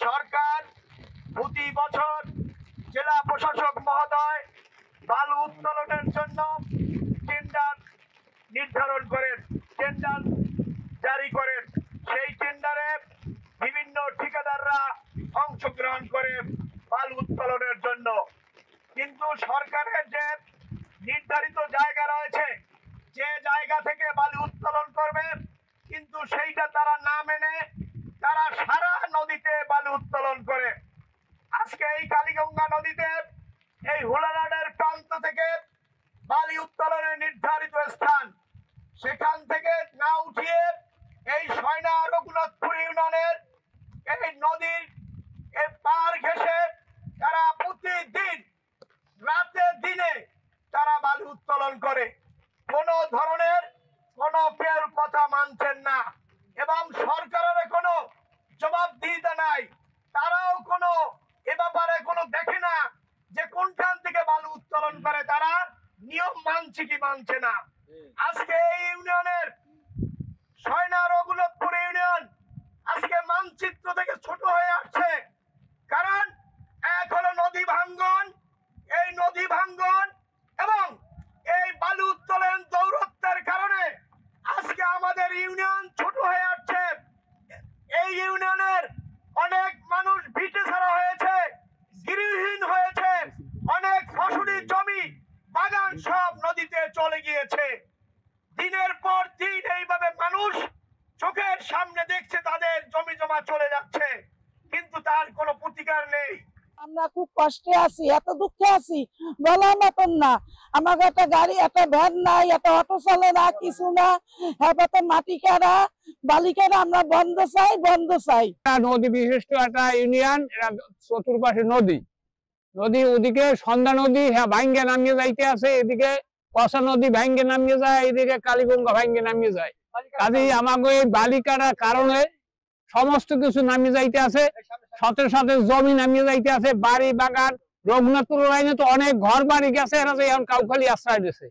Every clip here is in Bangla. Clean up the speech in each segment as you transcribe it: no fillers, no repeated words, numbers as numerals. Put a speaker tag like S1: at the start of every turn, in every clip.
S1: সরকার প্রতি বছর জেলা প্রশাসক মহোদয় বালু উত্তোলনের জন্য টেন্ডার নির্ধারণ করেন, টেন্ডার জারি করেন। সেই টেন্ডারে বিভিন্ন ঠিকাদাররা অংশগ্রহণ করে বালু উত্তোলনের জন্য। কিন্তু সরকারের যে নির্ধারিত জায়গা রয়েছে, যে জায়গা থেকে বালু উত্তোলন করবে, কিন্তু সেইটা তারা না মেনে তারা সারা নদীতে বালু উত্তোলন করে। আজকে এই কালীগঙ্গা নদীতে এই হুলারাডের প্রান্ত থেকে বালি উত্তোলনের নির্ধারিত স্থান, সেখান থেকে না উঠিয়ে এই সয়না রঘুনাথপুর ইউনিয়নের এই নদীর এই পার ঘেঁষে তারা প্রতিদিন রাতে দিনে তারা বালু উত্তোলন করে। কোন ধরনের কোন পের কথা মানছেন না এবং সরকারের কোনো জবাবদিহিতা নাই। তারাও কোনো এ ব্যাপারে কোনো দেখে না যে কোনখান থেকে বালু উত্তোলন করে, তারা নিয়ম মানছে কি মানছে না। আজকে এই ইউনিয়নের সয়না রঘুনাথপুর ইউনিয়ন আজকে মানচিত্র থেকে ছোট হয়ে আসছে। কারণ এক হলো নদী ভাঙ্গন, এই নদী ভাঙ্গন এবং এই বালু উত্তোলন দৌরত্বের কারণে আজকে আমাদের ইউনিয়ন ছোট হয়ে আসছে। এই ইউনিয়নের অনেক মানুষ ভিটে ছাড়া হয়েছে, গৃহহীন হয়েছে, অনেক ফসলি জমি বাগান সব নদীতে চলে গিয়েছে। দিনের পর দিন এইভাবে মানুষ চোখের সামনে দেখছে তাদের জমি জমা চলে যাচ্ছে, কিন্তু তার কোনো প্রতিকার নেই।
S2: আমরা খুব কষ্টে আছি, এত দুঃখে আছি বলার মতন না। আমাকে একটা গাড়ি, একটা ভ্যান নাই, একটা অটো চলে না, কিছু না। হ্যাঁ, মাটি কাটা বালি কাটা আমরা বন্ধ চাই, বন্ধ চাই।
S3: নদী বিশিষ্ট একটা ইউনিয়ন, চতুর্পাশে নদী, নদী ওদিকে সন্ধ্যা নদী হ্যাঁ ভাঙ্গে নামিয়ে যাইতে আছে, এদিকে কষা নদী ভাঙ্গে নামিয়ে যায়, এদিকে কালীগঙ্গা ভাঙ্গে নামিয়ে যায়। কাজেই আমাকে এই বালি কাটার কারণে সমস্ত কিছু নামিয়ে যাইতে আছে, সাথে সাথে জমি নামিয়ে যাইতে আছে, বাড়ি বাগান। রঘুনাথপুর লাইনে তো অনেক ঘর বাড়ি গেছে, এরা যে এখন কাউখালি আশ্রয় দিয়েছে।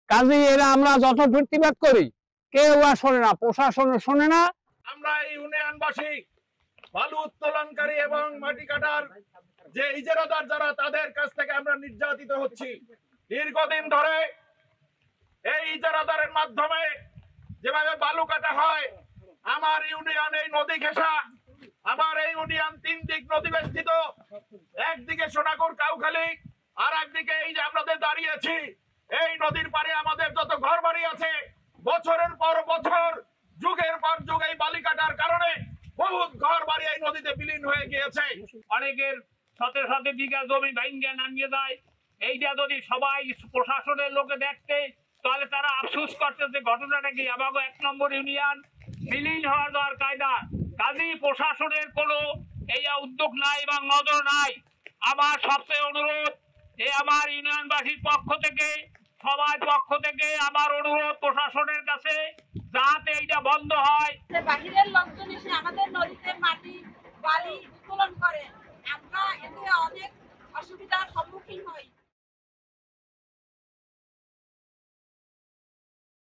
S3: কাজেই এরা আমরা যত প্রতিবাদ করি কেউ আর শোনে না, প্রশাসন শোনে না।
S1: আমরা ইউনিয়নবাসী বালু উত্তোলনকারী এবং মাটি কাটার যে ইজারাদার যারা, তাদের কাছ থেকে আমরা নির্যাতিত হচ্ছি দীর্ঘদিন ধরে। এই ইজারাদারের মাধ্যমে যেভাবে বালু কাটা হয়, আমার ইউনিয়ন এই নদী ঘেঁষা, আমার এই ইউনিয়ন তিন দিক নদী বেষ্টিত, একদিকে সোনাকুর কাউখালী আর একদিকে এই যে আপনাদের দাঁড়িয়েছি এই নদীর পাড়ে আমাদের যত ঘর বাড়ি আছে, বছরের পর বছর যুগের পর যুগ এই বালি কাটার কারণে বহুত ঘর বাড়ি এই নদীতে বিলীন হয়ে গিয়েছে।
S3: অনেকের সাথে সাথে বিঘা জমি ভাঙ্গে নামিয়ে যায়। এইটা যদি সবাই প্রশাসনের লোকে দেখতে, তাহলে তারা আফসোস করতে যে ঘটনাটা কি আমাকে 1 নম্বর ইউনিয়ন বিলীন হওয়ার দেওয়ার কায়দা। কাজী প্রশাসনের কোনো এই উদ্যোগ নাই এবং নজর নাই। আমার সবচেয়ে অনুরোধ, এই আমার ইউনিয়নবাসীর পক্ষ থেকে, সবার পক্ষ থেকে আমার অনুরোধ প্রশাসনের কাছে, যাতে এইটা বন্ধ হয়।
S2: বাহিরের লোকজন এসে আমাদের নদীতে মাটি বালি উত্তোলন করে, আমরা এতে অনেক অসুবিধার সম্মুখীন হই।